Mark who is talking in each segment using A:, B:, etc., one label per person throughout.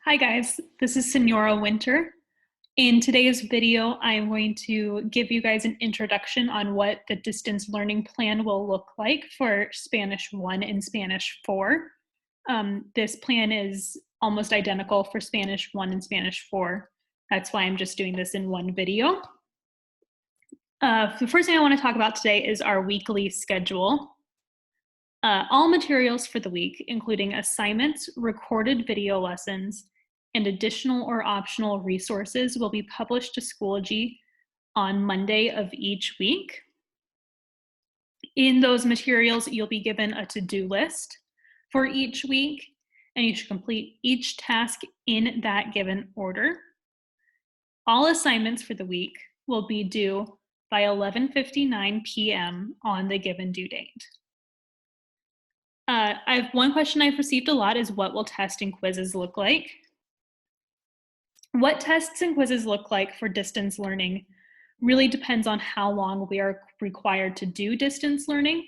A: Hi guys, this is Señora Winter. In today's video, I'm going to give you guys an introduction on what the distance learning plan will look like for Spanish 1 and Spanish 4. This plan is almost identical for Spanish 1 and Spanish 4. That's why I'm just doing this in one video. The first thing I want to talk about today is our weekly schedule. All materials for the week, including assignments, recorded video lessons, and additional or optional resources will be published to Schoology on Monday of each week. In those materials, you'll be given a to-do list for each week, and you should complete each task in that given order. All assignments for the week will be due by 11:59 p.m. on the given due date. One question I've received a lot is, what will tests and quizzes look like? What tests and quizzes look like for distance learning really depends on how long we are required to do distance learning.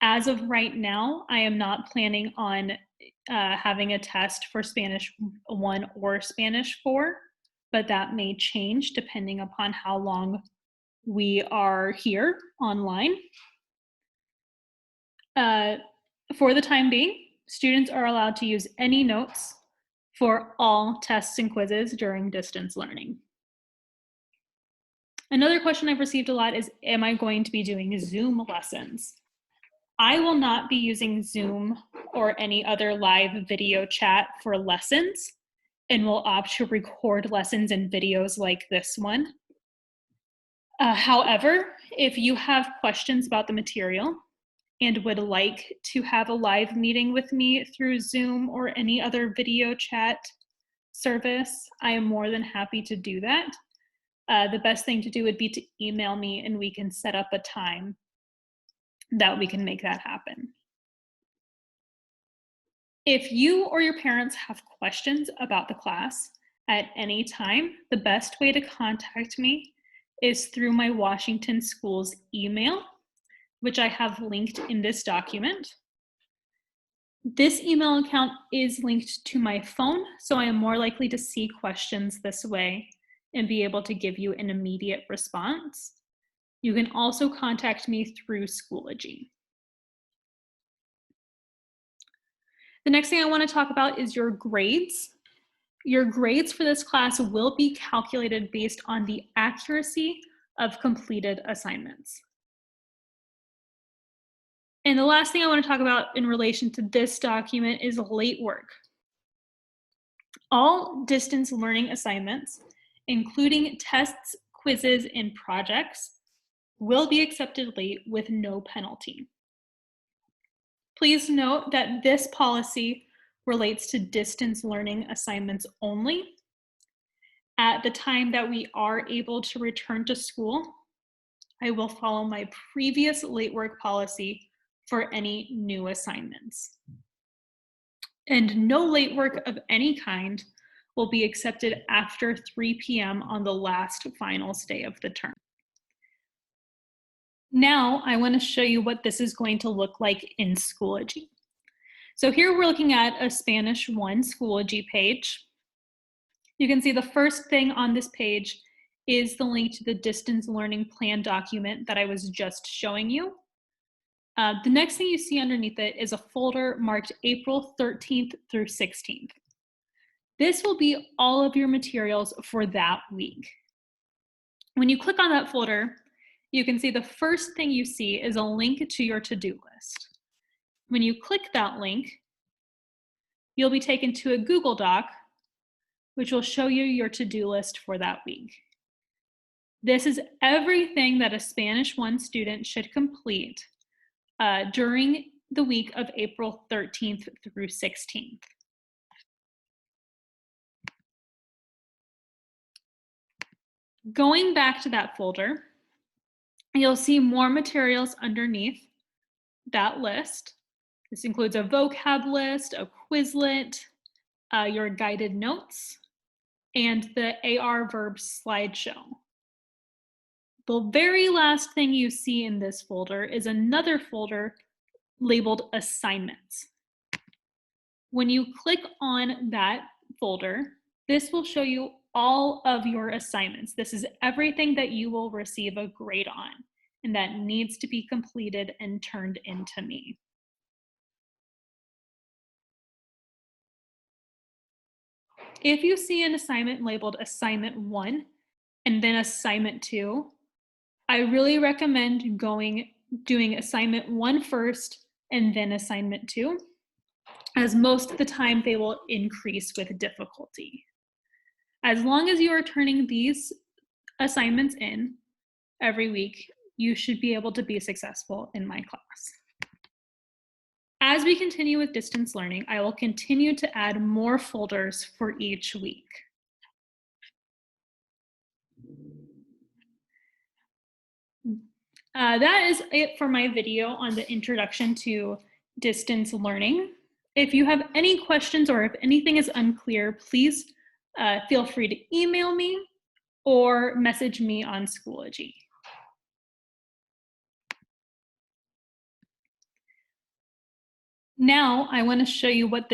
A: As of right now, I am not planning on having a test for Spanish 1 or Spanish 4, but that may change depending upon how long we are here online. For the time being, students are allowed to use any notes for all tests and quizzes during distance learning. Another question I've received a lot is, am I going to be doing Zoom lessons? I will not be using Zoom or any other live video chat for lessons, and will opt to record lessons and videos like this one. However, if you have questions about the material and would like to have a live meeting with me through Zoom or any other video chat service, I am more than happy to do that. The best thing to do would be to email me and we can set up a time that we can make that happen. If you or your parents have questions about the class at any time, the best way to contact me is through my Washington Schools email, which I have linked in this document. This email account is linked to my phone, so I am more likely to see questions this way and be able to give you an immediate response. You can also contact me through Schoology. The next thing I want to talk about is your grades. Your grades for this class will be calculated based on the accuracy of completed assignments. And the last thing I want to talk about in relation to this document is late work. All distance learning assignments, including tests, quizzes, and projects, will be accepted late with no penalty. Please note that this policy relates to distance learning assignments only. At the time that we are able to return to school, I will follow my previous late work policy for any new assignments. And no late work of any kind will be accepted after 3 p.m. on the last finals day of the term. Now I want to show you what this is going to look like in Schoology. So here we're looking at a Spanish 1 Schoology page. You can see the first thing on this page is the link to the distance learning plan document that I was just showing you. The next thing you see underneath it is a folder marked April 13th through 16th. This will be all of your materials for that week. When you click on that folder, you can see the first thing you see is a link to your to-do list. When you click that link, you'll be taken to a Google Doc, which will show you your to-do list for that week. This is everything that a Spanish 1 student should complete during the week of April 13th through 16th. Going back to that folder, you'll see more materials underneath that list. This includes a vocab list, a Quizlet, your guided notes, and the AR verbs slideshow. The very last thing you see in this folder is another folder labeled assignments. When you click on that folder, this will show you all of your assignments. This is everything that you will receive a grade on and that needs to be completed and turned into me. If you see an assignment labeled assignment 1 and then assignment 2, I really recommend doing assignment 1 first and then assignment 2, as most of the time they will increase with difficulty. As long as you are turning these assignments in every week, you should be able to be successful in my class. As we continue with distance learning, I will continue to add more folders for each week. That is it for my video on the introduction to distance learning. If you have any questions or if anything is unclear, please feel free to email me or message me on Schoology. Now I want to show you what